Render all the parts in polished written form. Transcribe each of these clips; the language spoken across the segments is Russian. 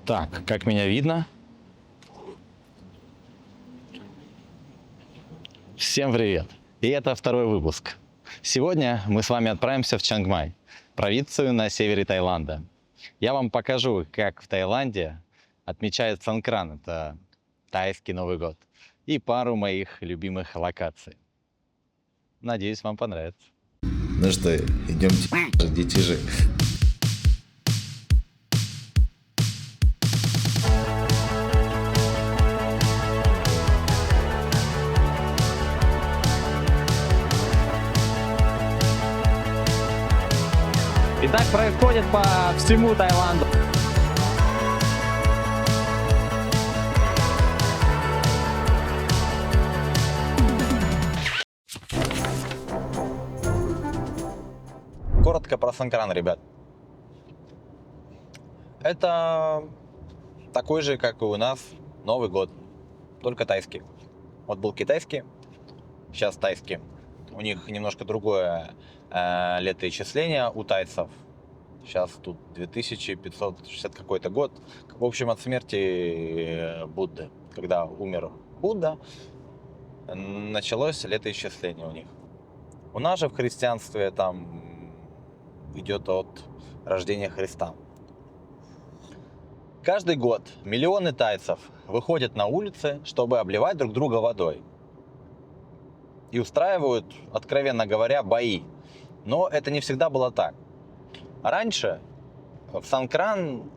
Так, как меня видно? Всем привет! И это второй выпуск. Сегодня мы с вами отправимся в Чангмай, провинцию на севере Таиланда. Я вам покажу, как в Таиланде отмечают Санкран, это тайский Новый год, и пару моих любимых локаций. Надеюсь, вам понравится. Ну что, идемте, детиши. И так происходит по всему Таиланду. Коротко про Санкран, ребят. Это такой же, как и у нас, Новый год, только тайский. Вот был китайский, сейчас тайский. У них немножко другое летоисчисление у тайцев. Сейчас тут 2560 какой-то год. В общем, от смерти Будды. Когда умер Будда, началось летоисчисление у них. У нас же в христианстве там идет от рождения Христа. Каждый год миллионы тайцев выходят на улицы, чтобы обливать друг друга водой. И устраивают, откровенно говоря, бои. Но это не всегда было так. Раньше в Санкран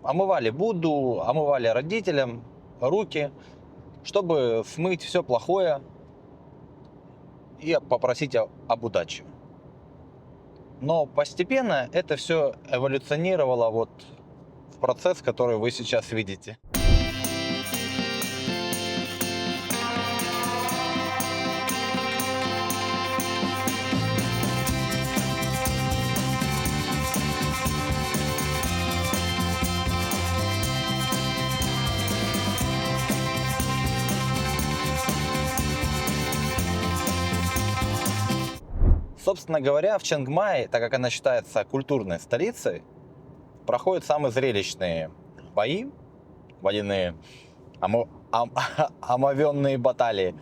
омывали Будду, омывали родителям руки, чтобы смыть все плохое и попросить об удаче. Но постепенно это все эволюционировало вот в процесс, который вы сейчас видите. Собственно говоря, в Чангмае, так как она считается культурной столицей, проходят самые зрелищные бои, водяные, омовенные баталии.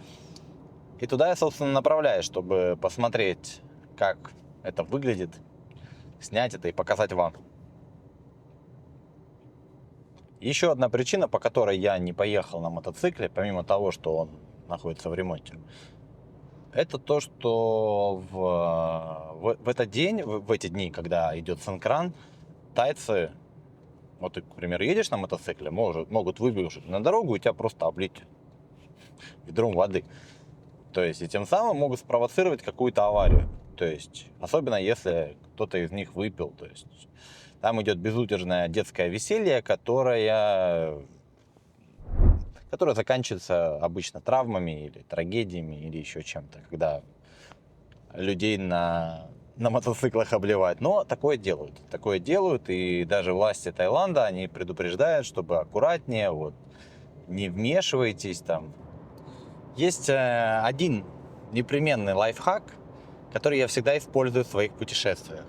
И туда я, собственно, направляюсь, чтобы посмотреть, как это выглядит, снять это и показать вам. Еще одна причина, по которой я не поехал на мотоцикле, помимо того, что он находится в ремонте, это то, что в этот день, в эти дни, когда идет Санкран, тайцы, вот ты, к примеру, едешь на мотоцикле, могут выбежать на дорогу и тебя просто облить ведром воды. То есть, и тем самым могут спровоцировать какую-то аварию. То есть, особенно если кто-то из них выпил. То есть, там идет безудержное детское веселье, которое заканчивается обычно травмами или трагедиями или еще чем-то, когда людей на мотоциклах обливают. Но такое делают, и даже власти Таиланда, они предупреждают, чтобы аккуратнее, вот, не вмешивайтесь там. Есть один непременный лайфхак, который я всегда использую в своих путешествиях.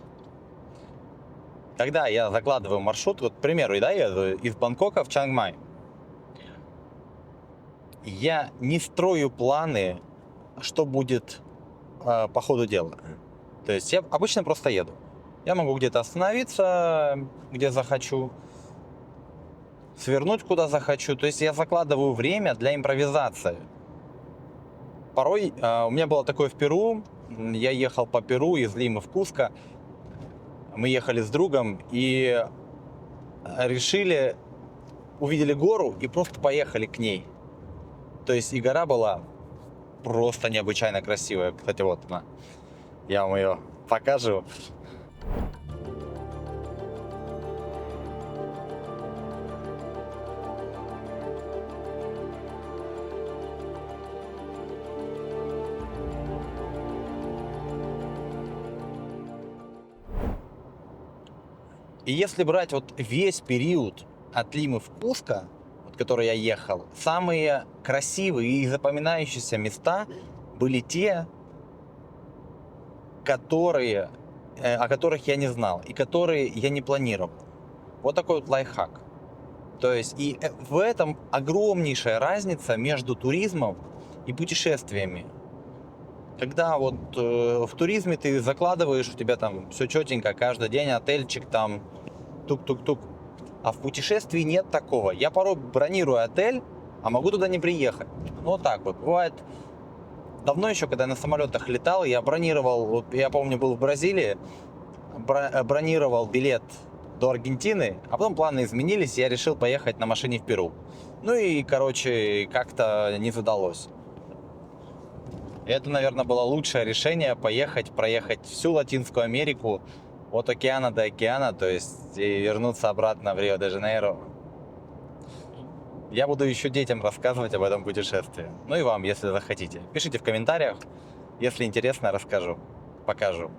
Когда я закладываю маршрут, вот, к примеру, да, я еду из Бангкока в Чангмай, я не строю планы, что будет по ходу дела. То есть я обычно просто еду. Я могу где-то остановиться, где захочу, свернуть куда захочу. То есть я закладываю время для импровизации. Порой у меня было такое в Перу. Я ехал по Перу из Лимы в Куско. Мы ехали с другом и увидели гору и просто поехали к ней. То есть и гора была просто необычайно красивая. Кстати, вот она. Я вам ее покажу. И если брать вот весь период от Лимы в Куско, вот, который я ехал, самые красивые и запоминающиеся места были те, о которых я не знал и которые я не планировал. Вот такой вот лайфхак. То есть и в этом огромнейшая разница между туризмом и путешествиями. Когда вот в туризме ты закладываешь, у тебя там все четенько, каждый день отельчик там, тук-тук-тук. А в путешествии нет такого. Я порой бронирую отель, а могу туда не приехать. Ну, вот так вот. Бывает. Давно еще, когда я на самолетах летал, я бронировал, вот я помню, был в Бразилии, бронировал билет до Аргентины, а потом планы изменились, и я решил поехать на машине в Перу. Ну и, короче, как-то не задалось. И это, наверное, было лучшее решение поехать, проехать всю Латинскую Америку от океана до океана, то есть и вернуться обратно в Рио-де-Жанейро. Я буду еще детям рассказывать об этом путешествии. Ну и вам, если захотите. Пишите в комментариях, если интересно, расскажу, покажу.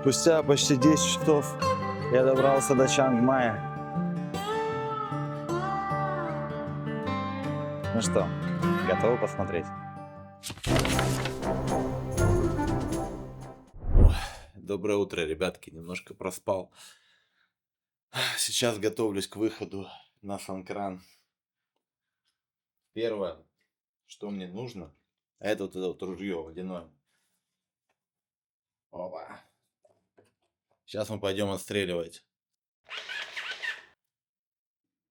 Спустя почти 10 часов я добрался до Чангмая. Ну что, готовы посмотреть? Доброе утро, ребятки. Немножко проспал. Сейчас готовлюсь к выходу на Санкран. Первое, что мне нужно, это вот это вот ружье водяное. Опа. Сейчас мы пойдем отстреливать.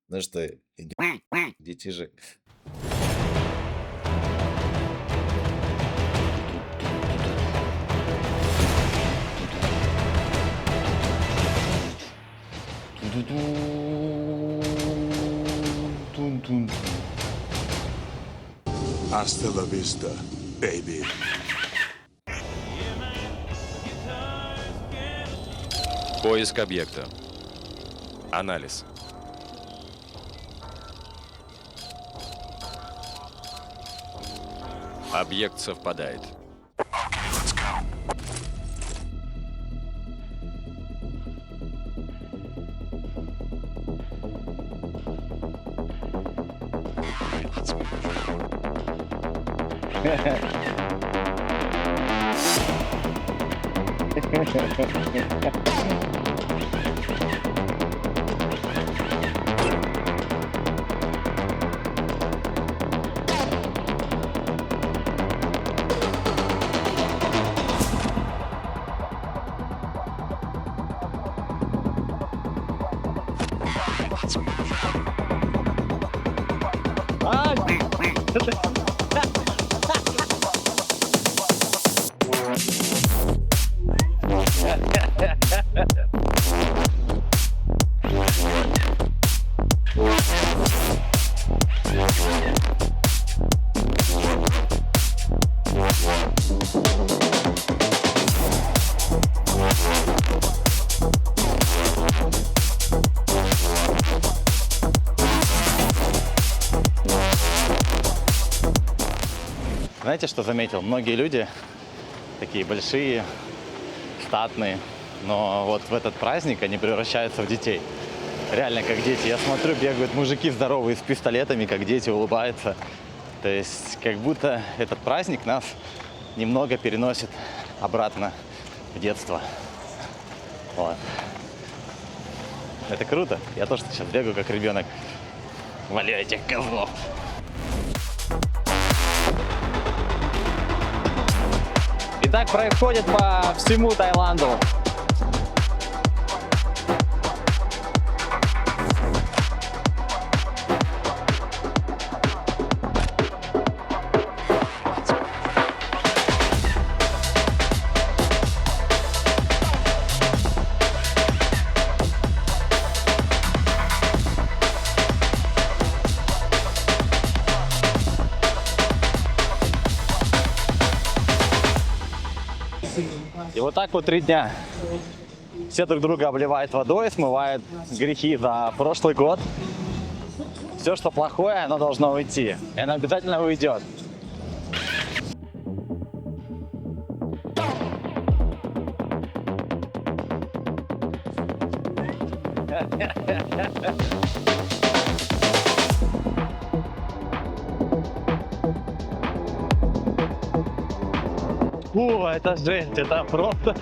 Ну что, идем, детиши. Hasta la vista, baby. Поиск объекта. Анализ. Объект совпадает. Знаете, что заметил? Многие люди такие большие, статные, но вот в этот праздник они превращаются в детей. Реально как дети. Я смотрю, бегают мужики здоровые с пистолетами, как дети, улыбаются. То есть как будто этот праздник нас немного переносит обратно в детство. Вот. Это круто. Я тоже сейчас бегаю как ребенок. Валю этих козлов. И так происходит по всему Таиланду. И вот так вот 3 дня. Все друг друга обливают водой, смывают грехи за прошлый год. Все, что плохое, оно должно уйти. И оно обязательно уйдет. О, это жесть, это просто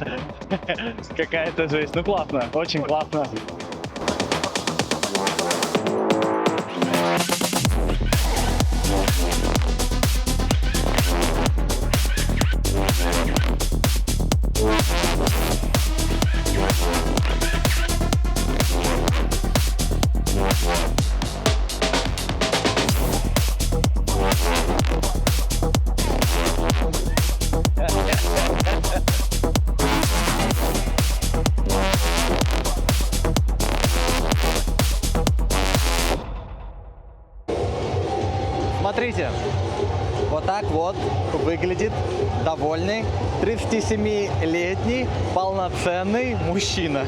какая-то жесть. Ну классно, очень классно. Смотрите, вот так вот выглядит довольный 37-летний полноценный мужчина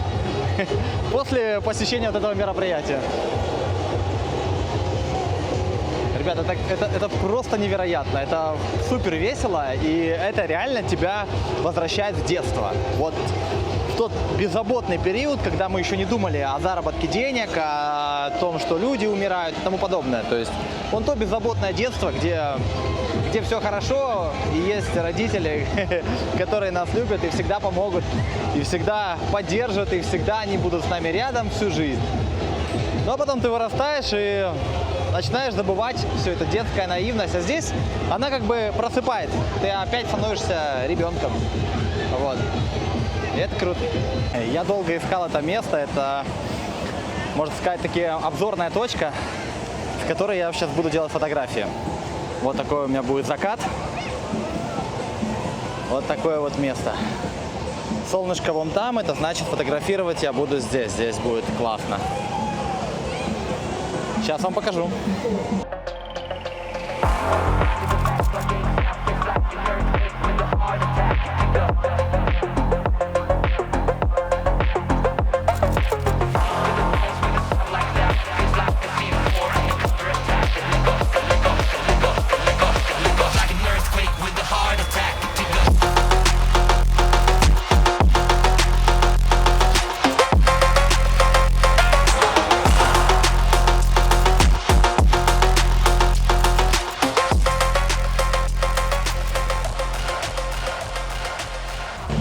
после посещения вот этого мероприятия. Ребята, это просто невероятно, это супер весело, и это реально тебя возвращает в детство. Вот в тот беззаботный период, когда мы еще не думали о заработке денег, о том, что люди умирают и тому подобное. То есть вон то беззаботное детство, где все хорошо, и есть родители, которые нас любят и всегда помогут, и всегда поддержат, и всегда они будут с нами рядом всю жизнь. Но потом ты вырастаешь и начинаешь забывать всю эту детская наивность, а здесь она как бы просыпает, ты опять становишься ребенком. Вот. И это круто. Я долго искал это место, это, можно сказать, таки обзорная точка, с которой я сейчас буду делать фотографии. Вот такой у меня будет закат. Вот такое вот место. Солнышко вон там, это значит фотографировать я буду здесь. Здесь будет классно. Сейчас вам покажу.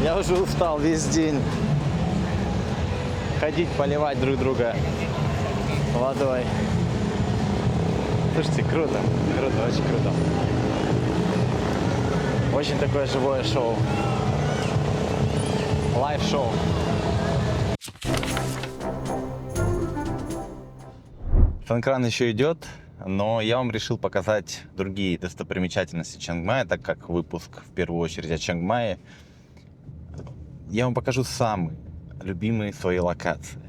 Я уже устал весь день ходить, поливать друг друга водой. Слушайте, круто, круто, очень круто. Очень такое живое шоу. Лайв-шоу. Фэн-кран еще идет, но я вам решил показать другие достопримечательности Чангмая, так как выпуск в первую очередь о Чангмае. Я вам покажу самые любимые свои локации.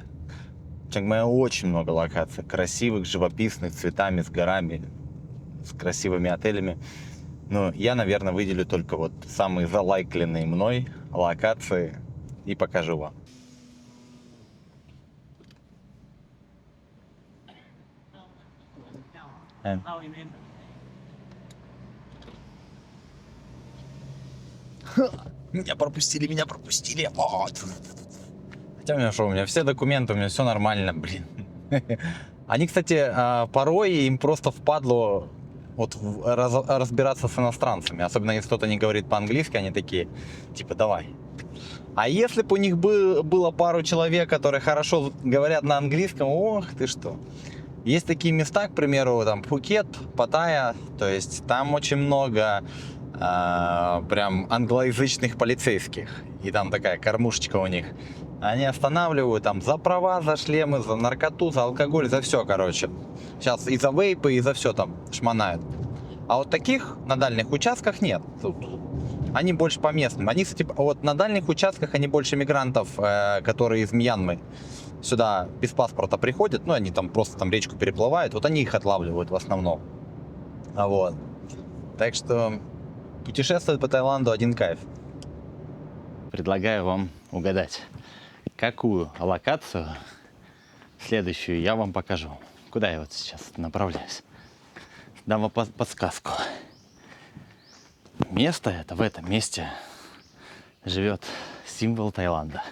В Чангмае очень много локаций, красивых, живописных, с цветами, с горами, с красивыми отелями. Но я, наверное, выделю только вот самые залайкленные мной локации и покажу вам. Меня пропустили. Хотя у меня все документы, у меня все нормально, блин. Они, кстати, порой им просто впадло вот разбираться с иностранцами. Особенно если кто-то не говорит по-английски, они такие, типа, давай. А если бы у них было пару человек, которые хорошо говорят на английском, ох ты что. Есть такие места, к примеру, там Пхукет, Паттайя, то есть там очень много прям англоязычных полицейских. И там такая кормушечка у них. Они останавливают там за права, за шлемы, за наркоту, за алкоголь, за все, короче. Сейчас и за вейпы, и за все там шмонают. А вот таких на дальних участках нет. Они больше по местным. Они, кстати, вот на дальних участках они больше мигрантов, которые из Мьянмы сюда без паспорта приходят. Ну, они там просто там речку переплывают. Вот они их отлавливают в основном. Вот. Так что путешествовать по Таиланду один кайф. Предлагаю вам угадать, какую локацию следующую я вам покажу. Куда я вот сейчас направляюсь? Дам вам подсказку. Место это, в этом месте живет символ Таиланда.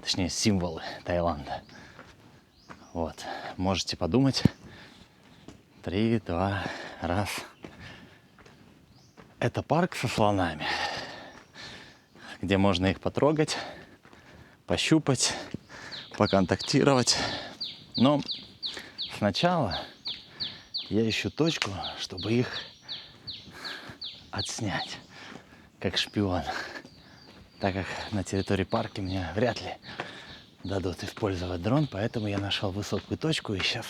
Точнее, символы Таиланда. Вот. Можете подумать. 3, 2, 1. Это парк со слонами, где можно их потрогать, пощупать, поконтактировать. Но сначала я ищу точку, чтобы их отснять, как шпион. Так как на территории парка мне вряд ли дадут использовать дрон, поэтому я нашел высокую точку и сейчас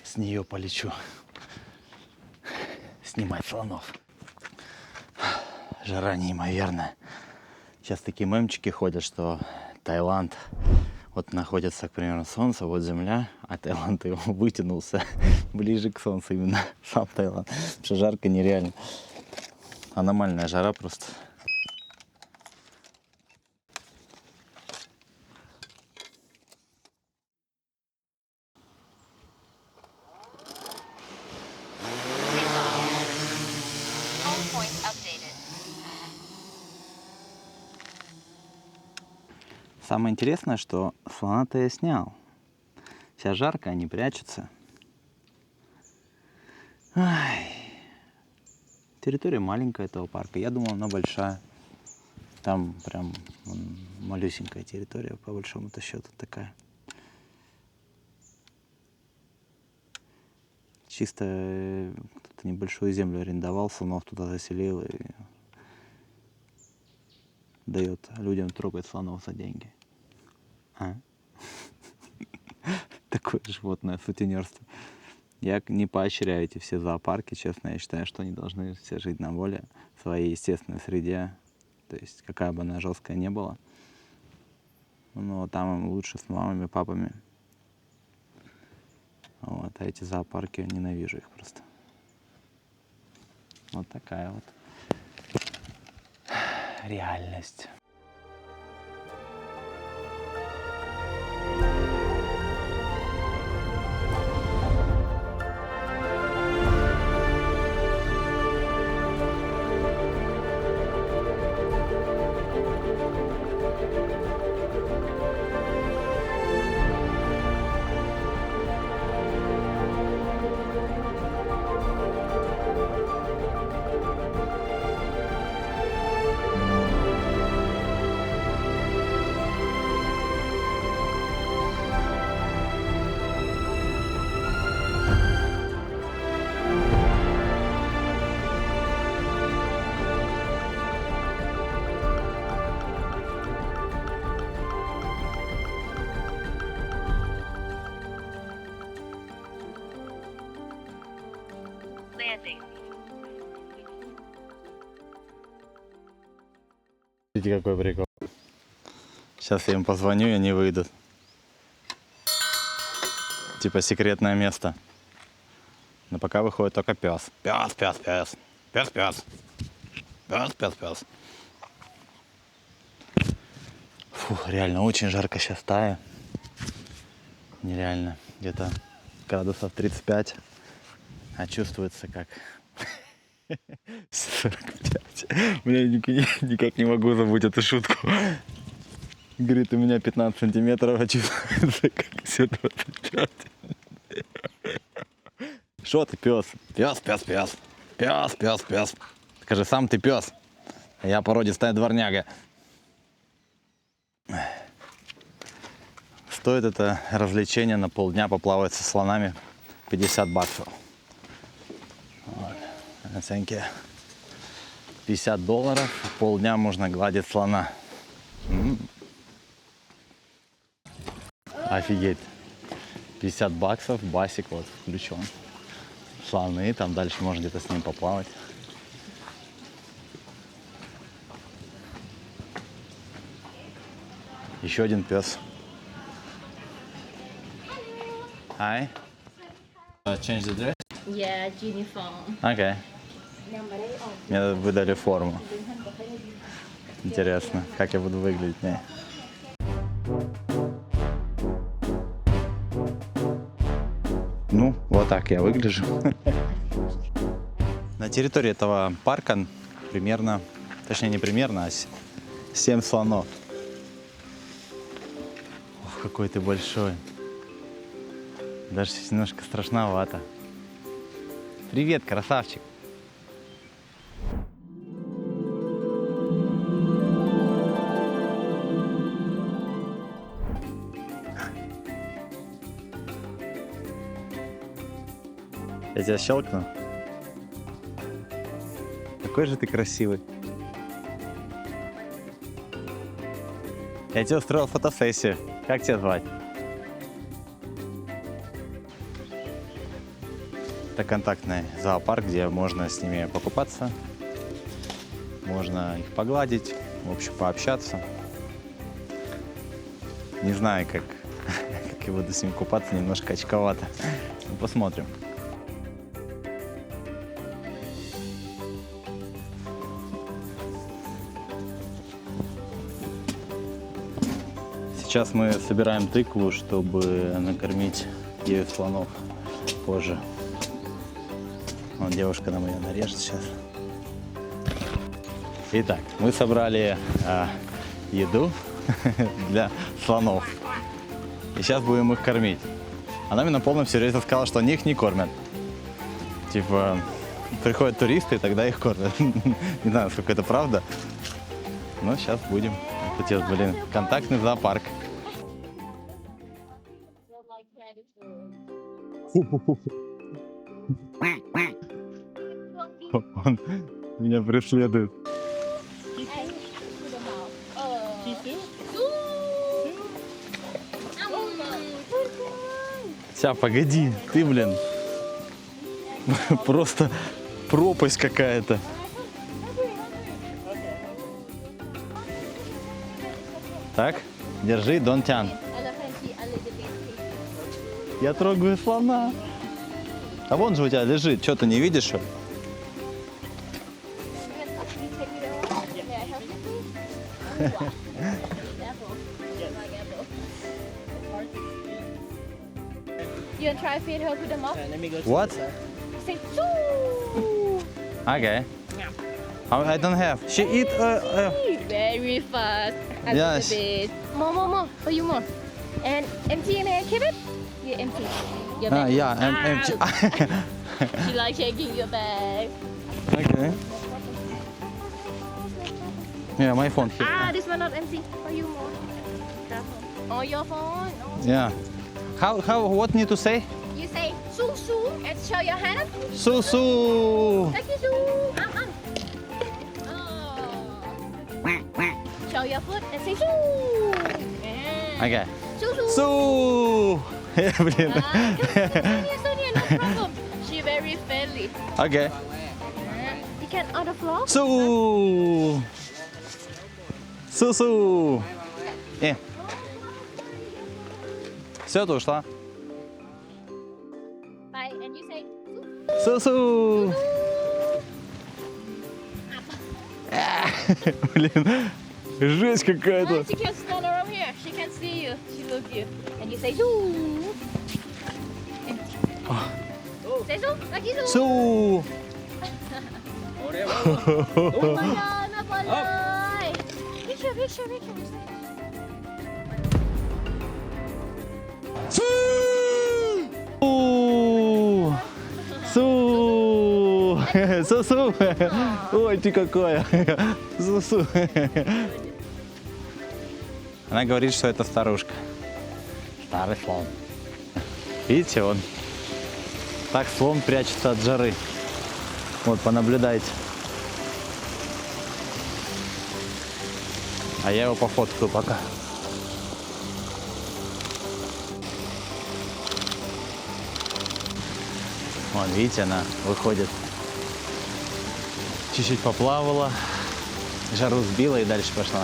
с нее полечу снимать слонов. Жара неимоверная. Сейчас такие мемчики ходят, что Таиланд вот находится, к примеру, солнце, вот земля, а Таиланд его вытянулся ближе к солнцу, именно сам Таиланд. Потому что жарко нереально. Аномальная жара просто. Самое интересное, что слона-то я снял. Сейчас жарко, они прячутся. Ай. Территория маленькая этого парка. Я думал, она большая. Там прям малюсенькая территория, по большому-то счету такая. Чисто кто-то небольшую землю арендовал, слонов туда заселил и дает людям трогать слонов за деньги. Такое животное сутенерство. Я не поощряю эти все зоопарки, честно. Я считаю, что они должны все жить на воле, в своей естественной среде. То есть, какая бы она жесткая не была. Но там им лучше с мамами, папами. Вот. А эти зоопарки, ненавижу их просто. Вот такая вот реальность. Видите, какой прикол. Сейчас я им позвоню, и они выйдут. Типа секретное место. Но пока выходит только пес. Пес, пес, пес. Пес, пес. Пес, пес, пес. Фу, реально очень жарко сейчас в Тае. Нереально. Где-то градусов 35. А чувствуется как 45. Бля, никак не могу забыть эту шутку. Говорит, у меня 15 сантиметров, а чувствуется как все 25. Что ты, пес? Пес, пес, пес. Пес, пес, пес. Скажи, сам ты пес. А я породистая дворняга. Стоит это развлечение на полдня поплавать со слонами $50. Вот. Оценки $50, полдня можно гладить слона. Офигеть. $50, басик вот включен. Слоны, там дальше можно где-то с ним поплавать. Еще один пес. Hi. Change the dress? Yeah, uniform. Окей. Мне выдали форму. Интересно, как я буду выглядеть в ней. Ну, вот так я выгляжу. На территории этого парка примерно, точнее не примерно, а 7 слонов. Ох, какой ты большой. Даже немножко страшновато. Привет, красавчик. Я тебя щелкну. Какой же ты красивый. Я тебе устроил фотосессию. Как тебя звать? Это контактный зоопарк, где можно с ними покупаться. Можно их погладить, в общем, пообщаться. Не знаю, как я буду с ними купаться, немножко очковато. Ну, посмотрим. Сейчас мы собираем тыкву, чтобы накормить 9 слонов позже. Вон девушка нам ее нарежет сейчас. Итак, мы собрали еду для слонов. И сейчас будем их кормить. Она мне на полном серьезе сказала, что они их не кормят. Типа, приходят туристы, и тогда их кормят. Не знаю, насколько это правда. Но сейчас будем. Отец, блин, контактный зоопарк. Он меня преследует. Сейчас, погоди, ты, блин, просто пропасть какая-то. Так, держи, don't turn. Я трогаю слона. А вон же у тебя лежит, что ты не видишь? Что ли? You want to try feed her with the mouth? What? Say choo. Okay. I don't have. She eat. Very fast. A Yes. little bit. More. For you more. And empty, may I keep it? Yeah, empty. Your bag. Yeah, I'm empty. She like shaking your bag. Okay. Yeah, my phone here. This one not empty. For you more. Careful. Oh, your phone. Oh. Yeah. What need to say? You say su su and show your hand. Su. Take you su. Show your foot and say su. Yeah. Okay. Su su. Су. Блин. Sonia, no problem. She very friendly. Okay. You can on the floor. Су. Су. Все, ты ушла. Bye, and you say Су. Блин, жесть какая-то. She can stand around here. She can see you. She look you. And you say su. Say su. Like you su. Су. Oh my god, napalay. Picture. Су. Ой, ты какая. Су. Она говорит, что это старушка. Старый слон. Видите, он так слон прячется от жары. Вот, понаблюдайте. А я его пофоткаю пока. Вон, видите, она выходит. Чуть-чуть поплавала, жару сбила и дальше пошла.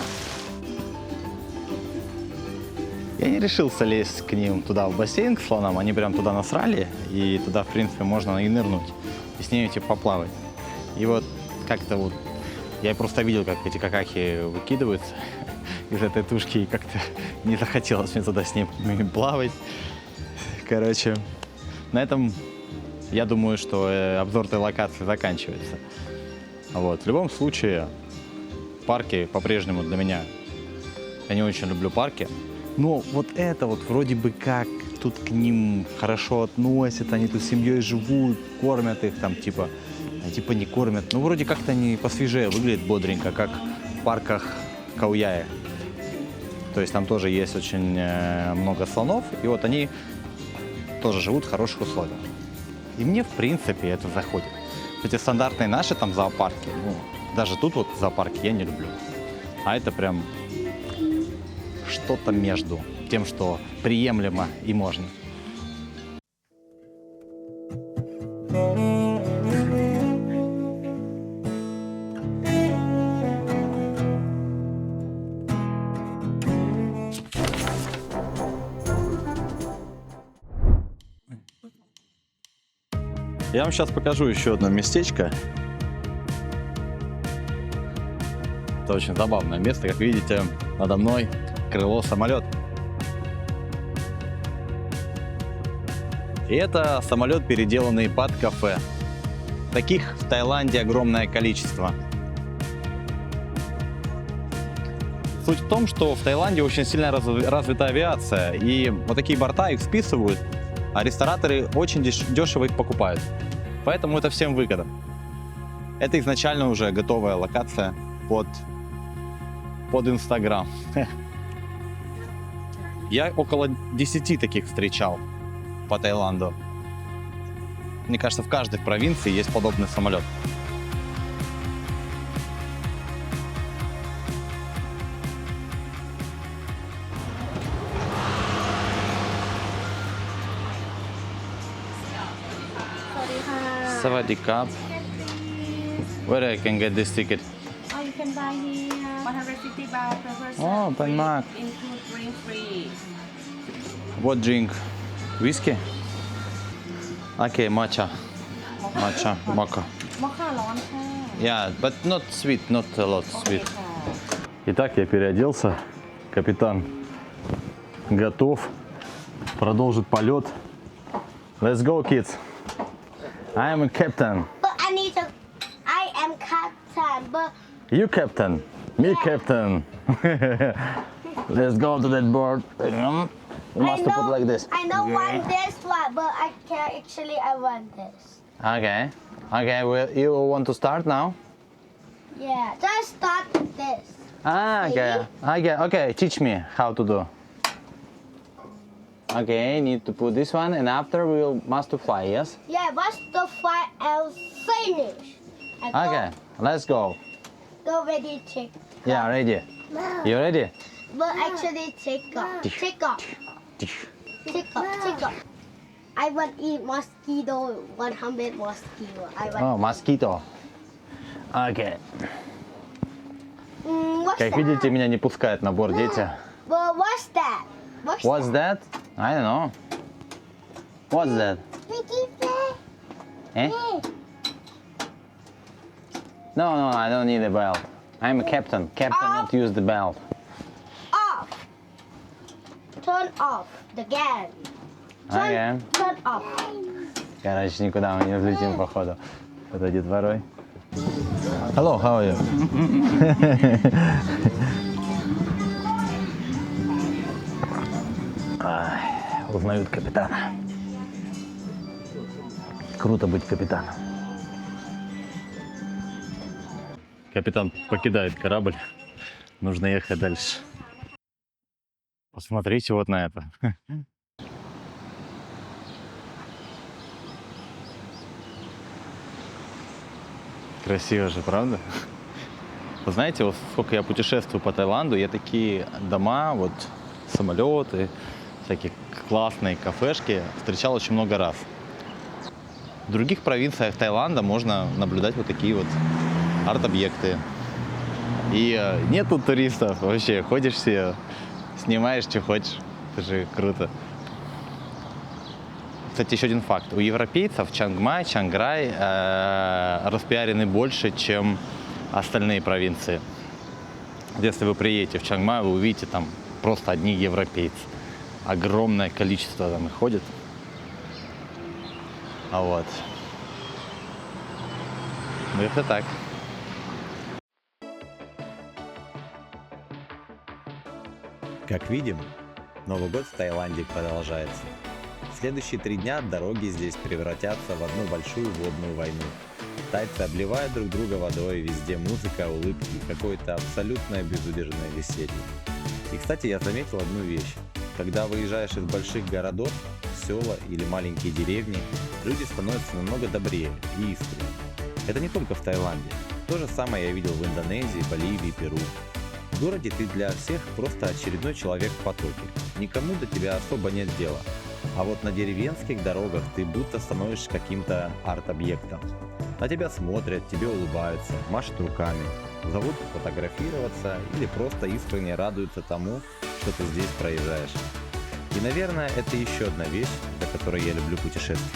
Я не решился лезть к ним туда в бассейн, к слонам. Они прям туда насрали, и туда, в принципе, можно и нырнуть. И с ними типа поплавать. И вот как-то вот я просто видел, как эти какахи выкидываются из этой тушки, и как-то не захотелось мне туда с ними плавать. Короче, на этом я думаю, что обзор этой локации заканчивается. Вот. В любом случае, парки по-прежнему для меня, я не очень люблю парки. Но вот это вот вроде бы как тут к ним хорошо относятся, они тут с семьей живут, кормят их там типа не кормят. Ну вроде как-то они посвежее выглядят, бодренько, как в парках Кауяи. То есть там тоже есть очень много слонов, и вот они тоже живут в хороших условиях. И мне, в принципе, это заходит. Эти стандартные наши там зоопарки, ну, даже тут вот зоопарки я не люблю. А это прям что-то между тем, что приемлемо и можно. Я вам сейчас покажу еще одно местечко. Это очень забавное место. Как видите, надо мной крыло самолет. И это самолет, переделанный под кафе. Таких в Таиланде огромное количество. Суть в том, что в Таиланде очень сильно развита авиация. И вот такие борта их списывают, а рестораторы очень дешево их покупают. Поэтому это всем выгодно. Это изначально уже готовая локация под Инстаграм. Я около 10 таких встречал по Таиланду. Мне кажется, в каждой провинции есть подобный самолет. Savadikap. Where I can get this ticket? Oh, you can buy here 150 baht per person. Oh, Free, Denmark. include drink free. What drink? Whiskey? Okay, matcha. Matcha, mocha. มอคค่าร้อนค่ะ Yeah, but not sweet, not a lot โอเค sweet. ค่ะ Итак, я переоделся. Капитан готов. Продолжит полет. Let's go, kids. I am a captain. But I need to. I am captain, but You captain. Me captain. Let's go to that board. You must put like this. I know want this one, but I can't actually. I want this. Okay. Okay, well, you want to start now? Yeah, just start with this. Ah, okay. Okay, teach me how to do. Okay, need to put this one and after we'll must to fly, yes? Yeah, once the flight else finish. I Okay, let's go. Go ready, check. Yeah, ready. You ready? But actually, take off. Take off. Take off. Take off. I want eat mosquito. 100 mosquito. I want. Oh, mosquito. Okay. What's Как that? видите, меня не пускают на борт дети. But what's that? What's that? I don't know. What's that? Eh? No, I don't need a belt. I'm a captain. Captain not use the belt. Off. Turn off the gas. Okay. Turn off. Короче, никуда мы не взлетим, походу. Это детворой. Hello, how are you? Узнают капитана. Круто быть капитаном. Капитан покидает корабль. Нужно ехать дальше. Посмотрите вот на это. Красиво же, правда? Вы знаете, вот сколько я путешествую по Таиланду, я такие дома, вот самолеты, всякие классные кафешки встречал очень много раз. В других провинциях Таиланда можно наблюдать вот такие вот арт-объекты. И нет тут туристов вообще, ходишь себе, снимаешь, что хочешь. Это же круто. Кстати, еще один факт. У европейцев Чангмай, Чанграй распиарены больше, чем остальные провинции. Если вы приедете в Чангмай, вы увидите там просто одни европейцы. Огромное количество там их ходит. Вот. Ну, это так. Как видим, Новый год в Таиланде продолжается. В следующие 3 дня дороги здесь превратятся в одну большую водную войну. Тайцы обливают друг друга водой, везде музыка, улыбки, какое-то абсолютное безудержное веселье. И, кстати, я заметил одну вещь. Когда выезжаешь из больших городов, в села или маленькие деревни, люди становятся намного добрее и искренне. Это не только в Таиланде. То же самое я видел в Индонезии, Боливии, Перу. В городе ты для всех просто очередной человек в потоке. Никому до тебя особо нет дела. А вот на деревенских дорогах ты будто становишься каким-то арт-объектом. На тебя смотрят, тебе улыбаются, машут руками, зовут фотографироваться или просто искренне радуются тому, что ты здесь проезжаешь. И, наверное, это еще одна вещь, за которой я люблю путешествовать.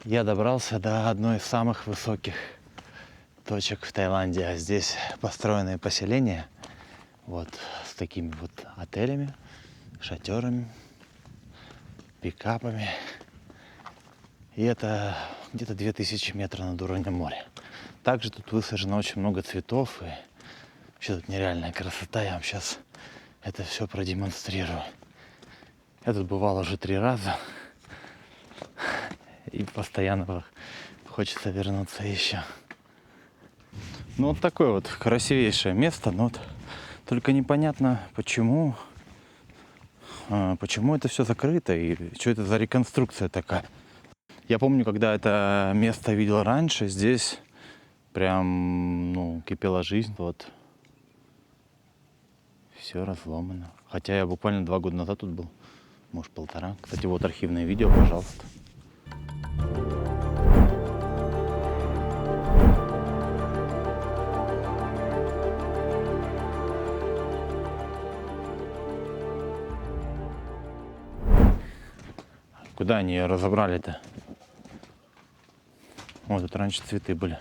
Я добрался до одной из самых высоких точек в Таиланде. А здесь построенные поселения вот с такими вот отелями, шатерами, пикапами. И это где-то 2000 метров над уровнем моря. Также тут высажено очень много цветов. И вообще тут нереальная красота. Я вам сейчас это все продемонстрирую. Я тут бывал уже 3 раза. И постоянно хочется вернуться еще. Ну вот такое вот красивейшее место. Но вот только непонятно, почему это все закрыто и что это за реконструкция такая. Я помню, когда это место видел раньше, здесь прям, кипела жизнь. Вот. Все разломано. Хотя я буквально 2 года назад тут был. Может, 1,5. Кстати, вот архивное видео, пожалуйста. Куда они ее разобрали-то? Вот тут раньше цветы были.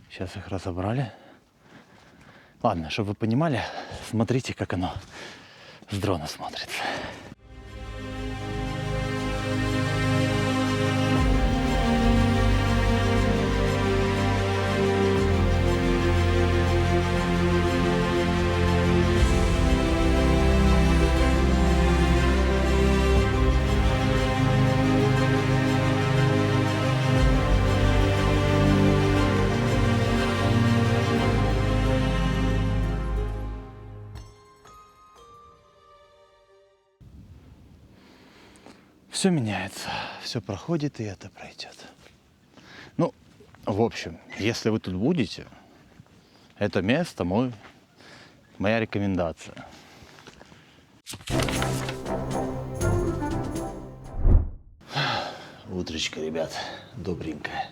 Сейчас их разобрали. Ладно, чтобы вы понимали, смотрите, как оно с дрона смотрится. Все меняется, все проходит, и это пройдет. Ну, в общем, если вы тут будете, это место моя рекомендация. Утречко, ребят, добренькое.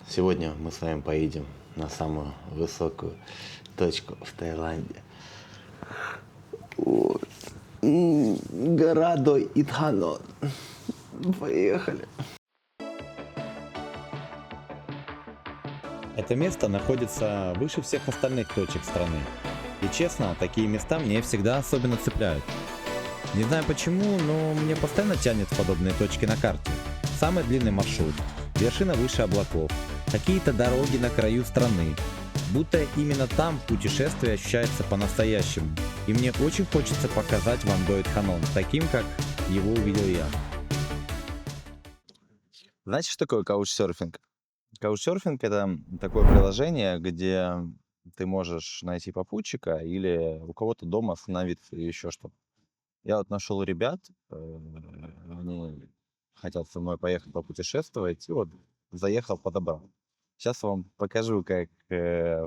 Сегодня мы с вами поедем на самую высокую точку в Таиланде. Гора Дой Итханон. Поехали. Это место находится выше всех остальных точек страны. И честно, такие места мне всегда особенно цепляют. Не знаю почему, но мне постоянно тянет в подобные точки на карте. Самый длинный маршрут, вершина выше облаков, какие-то дороги на краю страны. Будто именно там путешествие ощущается по-настоящему. И мне очень хочется показать вам Дой Итханон таким, как его увидел я. Знаете, что такое каучсерфинг? Каучсерфинг — это такое приложение, где ты можешь найти попутчика или у кого-то дома остановиться или еще что-то. Я вот нашел ребят, они хотят со мной поехать попутешествовать, и вот заехал, подобрал. Сейчас вам покажу, как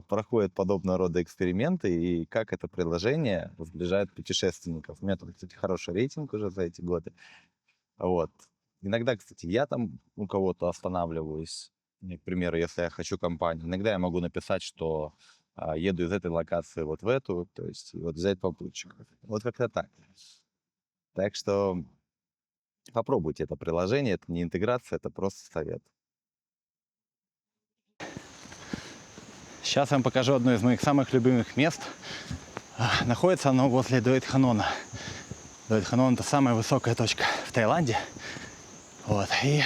проходят подобного рода эксперименты и как это приложение сближает путешественников. У меня тут, кстати, хороший рейтинг уже за эти годы. Вот. Иногда, кстати, я там у кого-то останавливаюсь. К примеру, если я хочу компанию. Иногда я могу написать, что еду из этой локации вот в эту, то есть вот взять попутчика. Вот как-то так. Так что попробуйте это приложение. Это не интеграция, это просто совет. Сейчас я вам покажу одно из моих самых любимых мест. Находится оно возле Дуэйт-Ханона. Дуэйт-Ханон — это самая высокая точка в Таиланде. Вот. И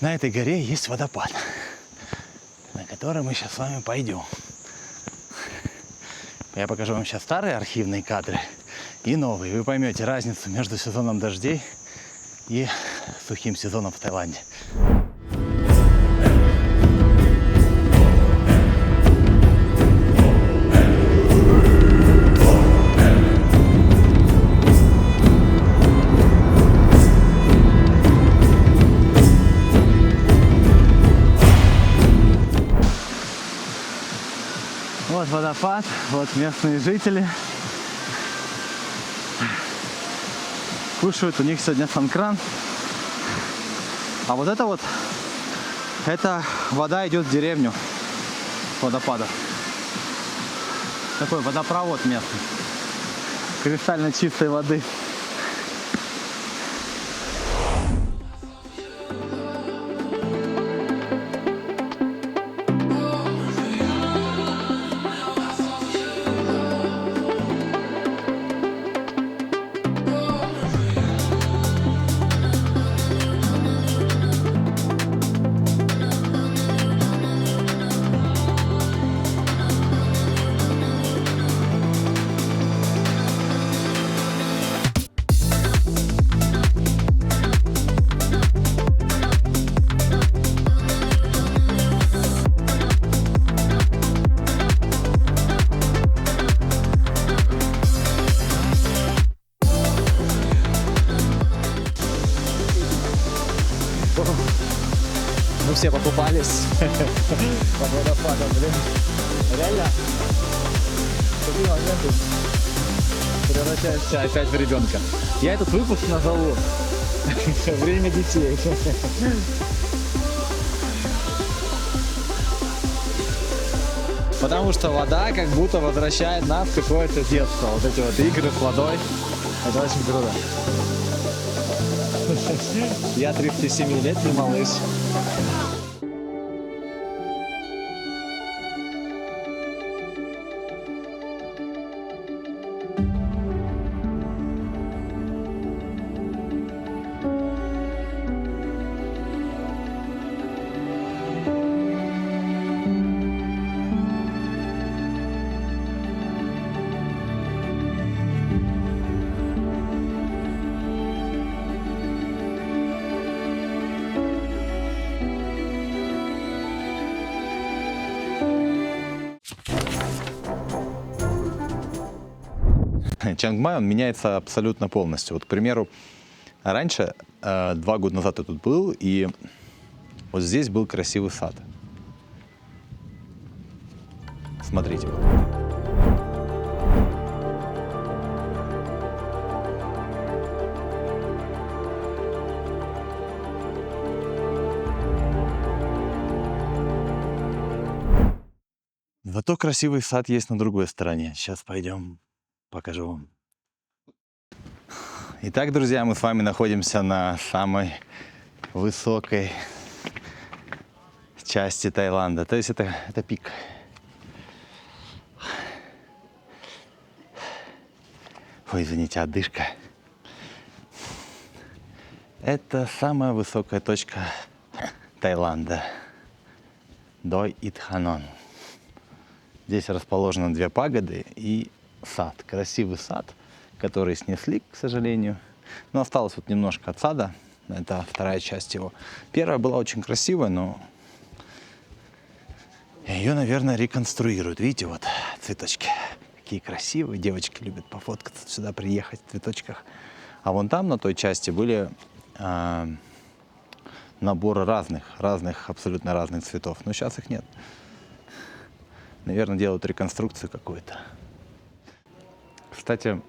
на этой горе есть водопад, на который мы сейчас с вами пойдем. Я покажу вам сейчас старые архивные кадры и новые. Вы поймете разницу между сезоном дождей и сухим сезоном в Таиланде. Вот водопад, вот местные жители. Кушают, у них сегодня санкран. А вот это вот, это вода идет в деревню с водопада. Такой водопровод местный. Кристально чистой воды. Мы все покупались под водопадом, блин. Реально, в такие моменты превращаешься опять в ребенка. Я этот выпуск назову «Время детей». Потому что вода как будто возвращает нас в какое-то детство. Вот эти вот игры с водой. Это очень круто. Я 37-летний малыш. Чангмай, он меняется абсолютно полностью. Вот, к примеру, раньше, 2 года назад я тут был, и вот здесь был красивый сад. Смотрите. Зато красивый сад есть на другой стороне. Сейчас пойдем. Покажу вам. Итак, друзья, мы с вами находимся на самой высокой части Таиланда. То есть это пик. Ой, извините, одышка. Это самая высокая точка Таиланда. Дуэйт-Ханон. Здесь расположены 2 пагоды и сад, красивый сад, который снесли, к сожалению. Но осталось вот немножко от сада. Это вторая часть его. Первая была очень красивая, но ее, наверное, реконструируют. Видите, вот цветочки. Какие красивые. Девочки любят пофоткаться, сюда приехать в цветочках. А вон там, на той части, были наборы разных, абсолютно разных цветов. Но сейчас их нет. Наверное, делают реконструкцию какую-то. Кстати,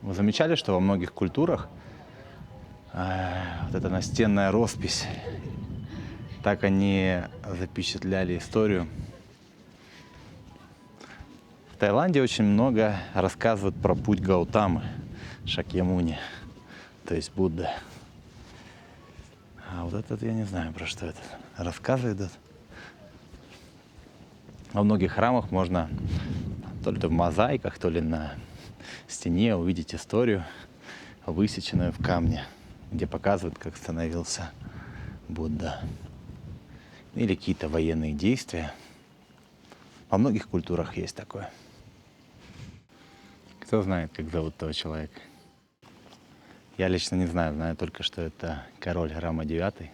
вы замечали, что во многих культурах вот эта настенная роспись, так они запечатляли историю. В Таиланде очень много рассказывают про путь Гаутамы, Шакьямуни, то есть Будды. А вот этот я не знаю, про что это. Рассказы идут. Во многих храмах можно то ли в мозаиках, то ли на стене увидеть историю, высеченную в камне, где показывают, как становился Будда. Или какие-то военные действия. Во многих культурах есть такое. Кто знает, как зовут того человека? Я лично не знаю, знаю только, что это король Рама IX.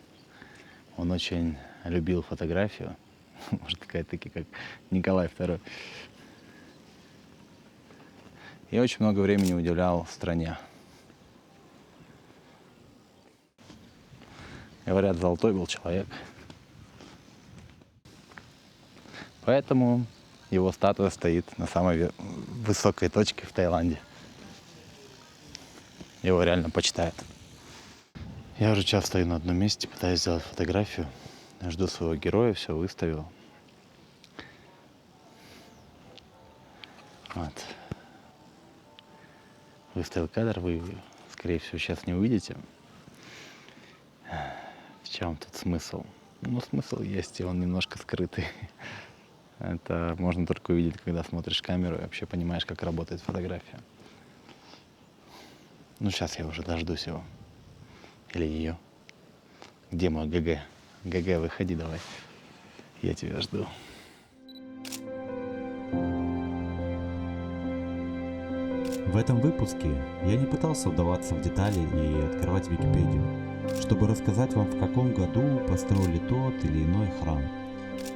Он очень любил фотографию. Может, такая-таки, как Николай II. И очень много времени уделял стране. Говорят, золотой был человек. Поэтому его статуя стоит на самой высокой точке в Таиланде. Его реально почитают. Я уже час стою на одном месте, пытаюсь сделать фотографию. Жду своего героя, все выставил. Вот. Выставил кадр, вы, скорее всего, сейчас не увидите. В чем тут смысл? Ну, смысл есть, и он немножко скрытый. Это можно только увидеть, когда смотришь камеру и вообще понимаешь, как работает фотография. Ну, сейчас я уже дождусь его. Или ее. Где мой ГГ? ГГ, выходи давай. Я тебя жду. В этом выпуске я не пытался вдаваться в детали и открывать Википедию, чтобы рассказать вам, в каком году построили тот или иной храм.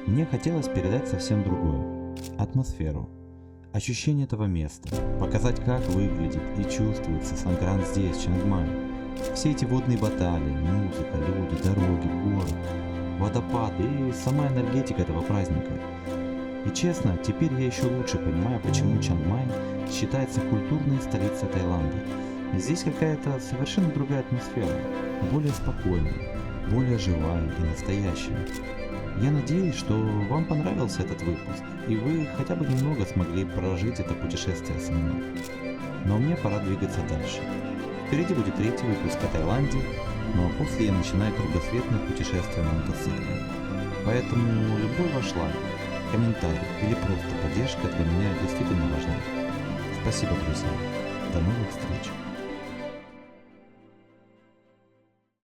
Мне хотелось передать совсем другое – атмосферу, ощущение этого места, показать, как выглядит и чувствуется Сонгран здесь, в Чангмае. Все эти водные баталии, музыка, люди, дороги, горы, водопады и сама энергетика этого праздника. И честно, теперь я еще лучше понимаю, почему Чангмай считается культурной столицей Таиланда. Здесь какая-то совершенно другая атмосфера, более спокойная, более живая и настоящая. Я надеюсь, что вам понравился этот выпуск, и вы хотя бы немного смогли прожить это путешествие со мной. Но мне пора двигаться дальше. Впереди будет 3-й выпуск о Таиланде, ну а после я начинаю кругосветное путешествие на мотоцикле. Поэтому любой ваш лайк, комментарий или просто поддержка для меня действительно важны. Спасибо, друзья. До новых встреч.